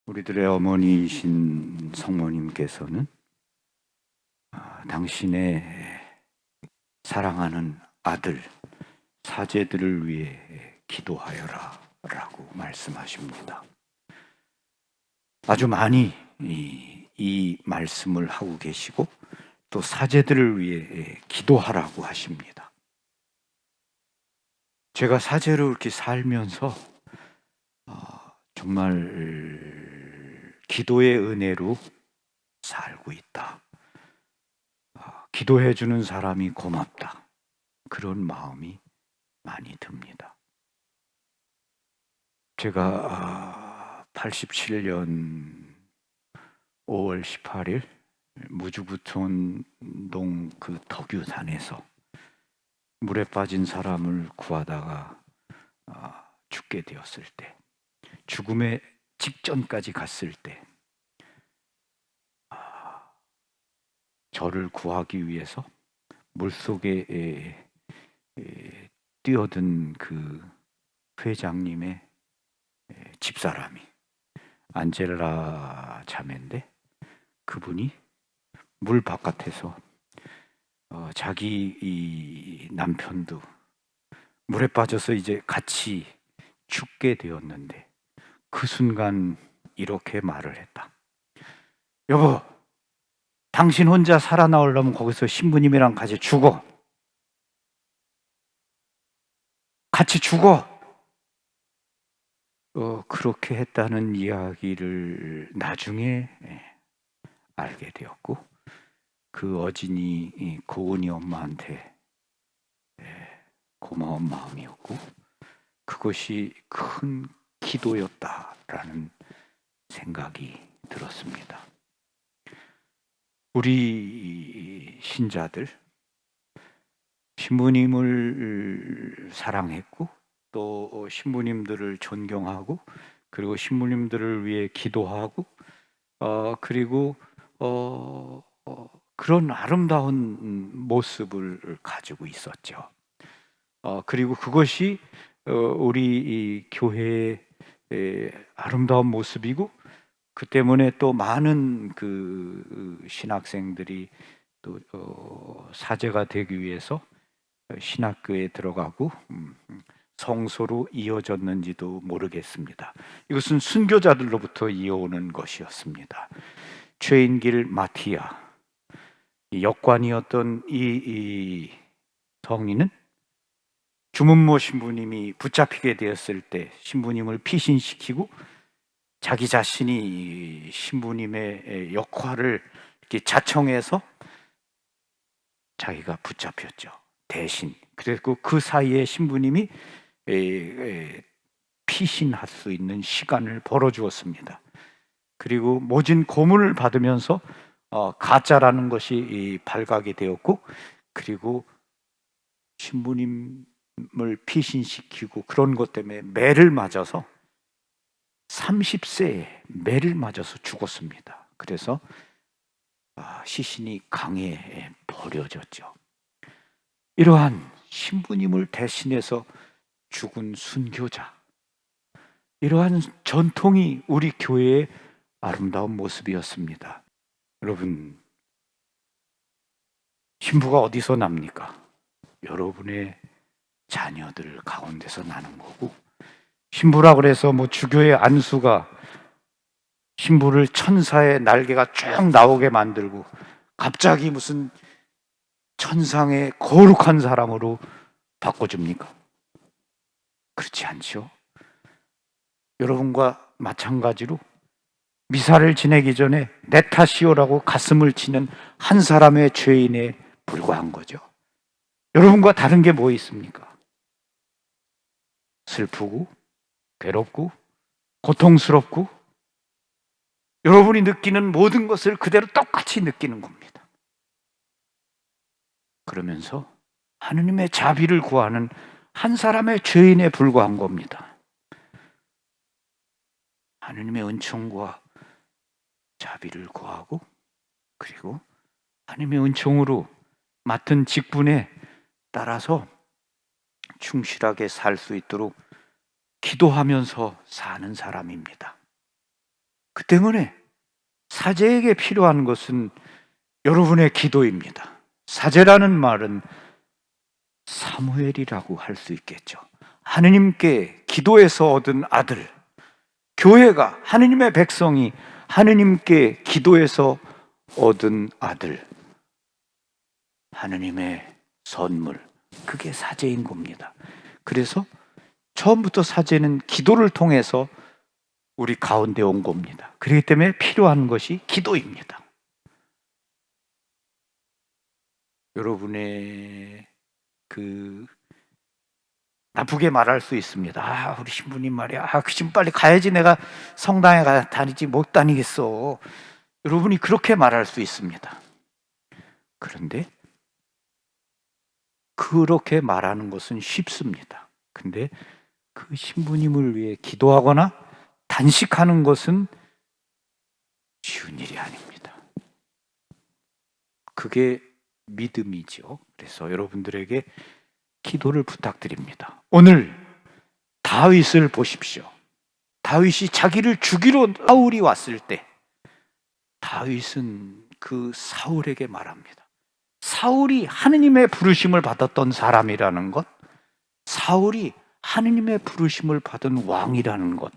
우리들의 어머니이신 성모님께서는 당신의 사랑하는 아들 사제들을 위해 기도하여라 라고 말씀하십니다. 아주 많이 이 말씀을 하고 계시고 또 사제들을 위해 기도하라고 하십니다. 제가 사제로 이렇게 살면서 정말 기도의 은혜로 살고 있다. 기도해 주는 사람이 고맙다. 그런 마음이 많이 듭니다. 제가 87년 5월 18일 무주부촌동 그 덕유산에서 물에 빠진 사람을 구하다가 죽게 되었을 때, 죽음의 직전까지 갔을 때 저를 구하기 위해서 물속에 뛰어든 그 회장님의 집사람이 안젤라 자매인데, 그분이 물 바깥에서 자기 이 남편도 물에 빠져서 이제 같이 죽게 되었는데 그 순간 이렇게 말을 했다. 여보, 당신 혼자 살아나오려면 거기서 신부님이랑 같이 죽어. 같이 죽어. 그렇게 했다는 이야기를 나중에 알게 되었고, 그 어진이 고은이 엄마한테 고마운 마음이었고, 그것이 큰 기도였다라는 생각이 들었습니다. 우리 신자들, 신부님을 사랑했고 또 신부님들을 존경하고 그리고 신부님들을 위해 기도하고 그리고 그런 아름다운 모습을 가지고 있었죠. 그리고 그것이 우리 이 교회의 아름다운 모습이고, 그 때문에 또 많은 그 신학생들이 또 사제가 되기 위해서 신학교에 들어가고 성소로 이어졌는지도 모르겠습니다. 이것은 순교자들로부터 이어오는 것이었습니다. 최인길 마티아, 역관이었던 이 성인은 주문모 신부님이 붙잡히게 되었을 때 신부님을 피신시키고 자기 자신이 신부님의 역할을 이렇게 자청해서 자기가 붙잡혔죠. 대신. 그리고 그 사이에 신부님이 피신할 수 있는 시간을 벌어주었습니다. 그리고 모진 고문을 받으면서 가짜라는 것이 발각이 되었고, 그리고 신부님을 피신시키고 그런 것 때문에 매를 맞아서 30세에 매를 맞아서 죽었습니다. 그래서 시신이 강에 버려졌죠. 이러한 신부님을 대신해서 죽은 순교자, 이러한 전통이 우리 교회의 아름다운 모습이었습니다. 여러분, 신부가 어디서 납니까? 여러분의 자녀들 가운데서 나는 거고, 신부라 그래서 뭐 주교의 안수가 신부를 천사의 날개가 쭉 나오게 만들고 갑자기 무슨 천상의 거룩한 사람으로 바꿔줍니까? 그렇지 않죠. 여러분과 마찬가지로 미사를 지내기 전에 내 탓이오라고 가슴을 치는 한 사람의 죄인에 불과한 거죠. 여러분과 다른 게 뭐 있습니까? 슬프고 괴롭고 고통스럽고 여러분이 느끼는 모든 것을 그대로 똑같이 느끼는 겁니다. 그러면서 하느님의 자비를 구하는 한 사람의 죄인에 불과한 겁니다. 하느님의 은총과 자비를 구하고 그리고 하느님의 은총으로 맡은 직분에 따라서 충실하게 살 수 있도록 기도하면서 사는 사람입니다. 그 때문에 사제에게 필요한 것은 여러분의 기도입니다. 사제라는 말은 사무엘이라고 할 수 있겠죠. 하느님께 기도해서 얻은 아들, 교회가, 하느님의 백성이 하느님께 기도해서 얻은 아들, 하느님의 선물, 그게 사제인 겁니다. 그래서 처음부터 사제는 기도를 통해서 우리 가운데 온 겁니다. 그렇기 때문에 필요한 것이 기도입니다. 여러분의 나쁘게 말할 수 있습니다. 우리 신부님 말이야. 지금 빨리 가야지. 내가 성당에 다니지 못 다니겠어. 여러분이 그렇게 말할 수 있습니다. 그런데 그렇게 말하는 것은 쉽습니다. 근데 그 신부님을 위해 기도하거나 단식하는 것은 쉬운 일이 아닙니다. 그게 믿음이죠. 그래서 여러분들에게 기도를 부탁드립니다. 오늘 다윗을 보십시오. 다윗이 자기를 죽이러 사울이 왔을 때 다윗은 그 사울에게 말합니다. 사울이 하느님의 부르심을 받았던 사람이라는 것, 사울이 하느님의 부르심을 받은 왕이라는 것,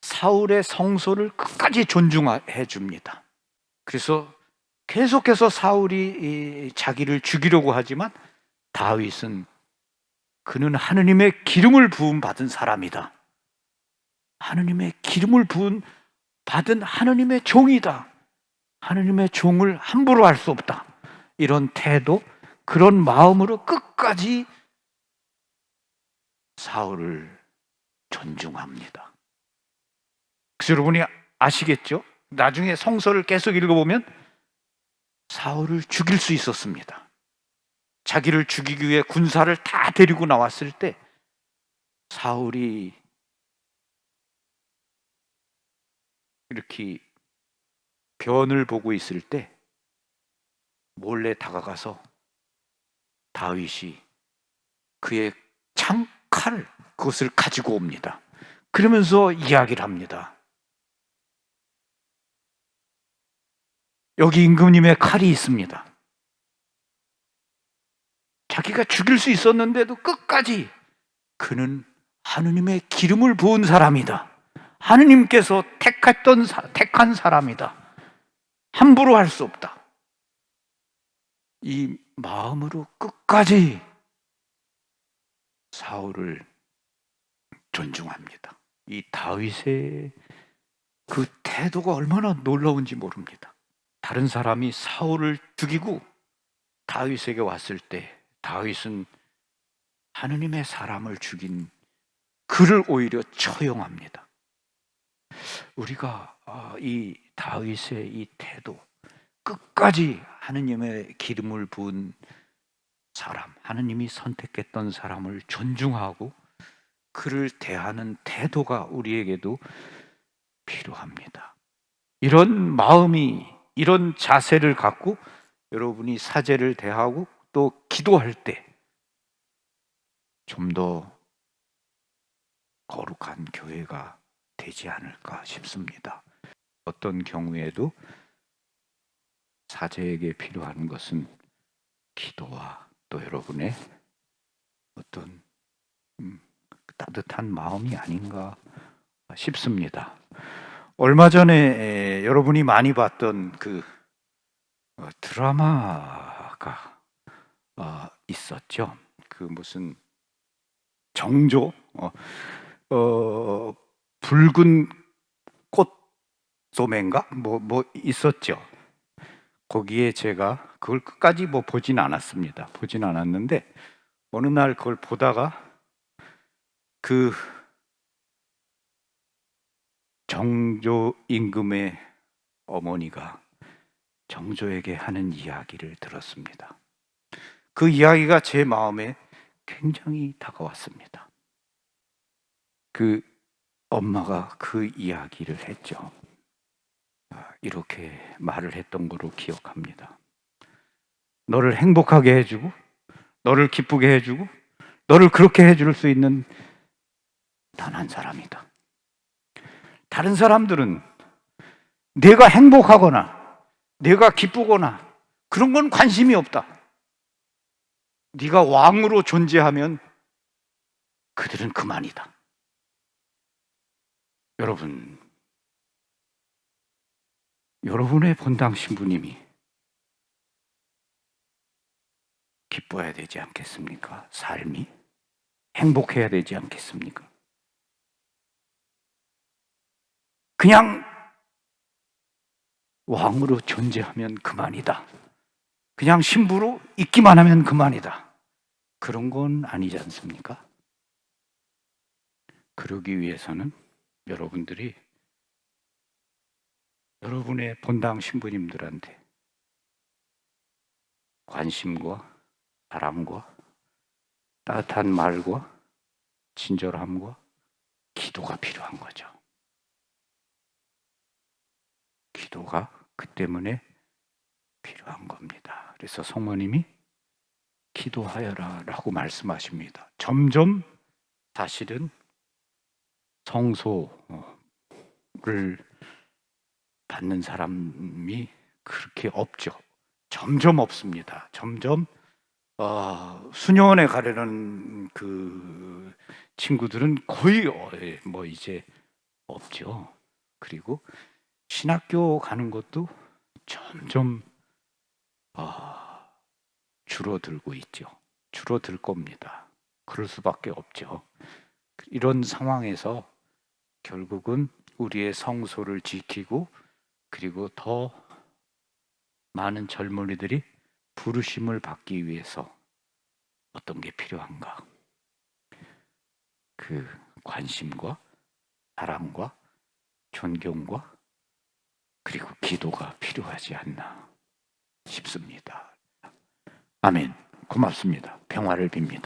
사울의 성소를 끝까지 존중해 줍니다. 그래서 계속해서 사울이 자기를 죽이려고 하지만 다윗은 그는 하느님의 기름을 부음 받은 사람이다. 하느님의 기름을 부음 받은 하느님의 종이다. 하느님의 종을 함부로 할 수 없다. 이런 태도, 그런 마음으로 끝까지 사울을 존중합니다. 그래서 여러분이 아시겠죠? 나중에 성서를 계속 읽어보면 사울을 죽일 수 있었습니다. 자기를 죽이기 위해 군사를 다 데리고 나왔을 때 사울이 이렇게 변을 보고 있을 때 몰래 다가가서 다윗이 그의 창칼, 그것을 가지고 옵니다. 그러면서 이야기를 합니다. 여기 임금님의 칼이 있습니다. 자기가 죽일 수 있었는데도 끝까지 그는 하느님의 기름을 부은 사람이다. 하느님께서 택한 사람이다. 함부로 할 수 없다. 이 마음으로 끝까지 사울을 존중합니다. 이 다윗의 그 태도가 얼마나 놀라운지 모릅니다. 다른 사람이 사울을 죽이고 다윗에게 왔을 때 다윗은 하느님의 사람을 죽인 그를 오히려 처용합니다. 우리가 이 다윗의 이 태도, 끝까지 하느님의 기름을 부은 사람, 하느님이 선택했던 사람을 존중하고 그를 대하는 태도가 우리에게도 필요합니다. 이런 마음이, 이런 자세를 갖고 여러분이 사제를 대하고 또 기도할 때 좀 더 거룩한 교회가 되지 않을까 싶습니다. 어떤 경우에도 사제에게 필요한 것은 기도와 또 여러분의 어떤 따뜻한 마음이 아닌가 싶습니다. 얼마 전에 여러분이 많이 봤던 그 드라마가 있었죠. 그 무슨 정조, 붉은 꽃 소매인가 뭐 있었죠. 거기에 제가 그걸 끝까지 보진 않았습니다. 보진 않았는데 어느 날 그걸 보다가 그 정조 임금의 어머니가 정조에게 하는 이야기를 들었습니다. 그 이야기가 제 마음에 굉장히 다가왔습니다. 그 엄마가 그 이야기를 했죠. 이렇게 말을 했던 거로 기억합니다. 너를 행복하게 해주고 너를 기쁘게 해주고 너를 그렇게 해줄 수 있는 단 한 사람이다. 다른 사람들은 내가 행복하거나 내가 기쁘거나 그런 건 관심이 없다. 네가 왕으로 존재하면 그들은 그만이다. 여러분, 여러분의 본당 신부님이 기뻐야 되지 않겠습니까? 삶이 행복해야 되지 않겠습니까? 그냥 왕으로 존재하면 그만이다. 그냥 신부로 있기만 하면 그만이다. 그런 건 아니지 않습니까? 그러기 위해서는 여러분들이 여러분의 본당 신부님들한테 관심과 사랑과 따뜻한 말과 친절함과 기도가 필요한 거죠. 기도가 그 때문에 필요한 겁니다. 그래서 성모님이 기도하여라 라고 말씀하십니다. 점점 사실은 성소를 받는 사람이 그렇게 없죠. 점점 없습니다. 점점 수녀원에 가려는 그 친구들은 거의 뭐 이제 없죠. 그리고 신학교 가는 것도 점점 줄어들고 있죠. 줄어들 겁니다. 그럴 수밖에 없죠. 이런 상황에서 결국은 우리의 성소를 지키고 그리고 더 많은 젊은이들이 부르심을 받기 위해서 어떤 게 필요한가? 그 관심과 사랑과 존경과 그리고 기도가 필요하지 않나 싶습니다. 아멘. 고맙습니다. 평화를 빕니다.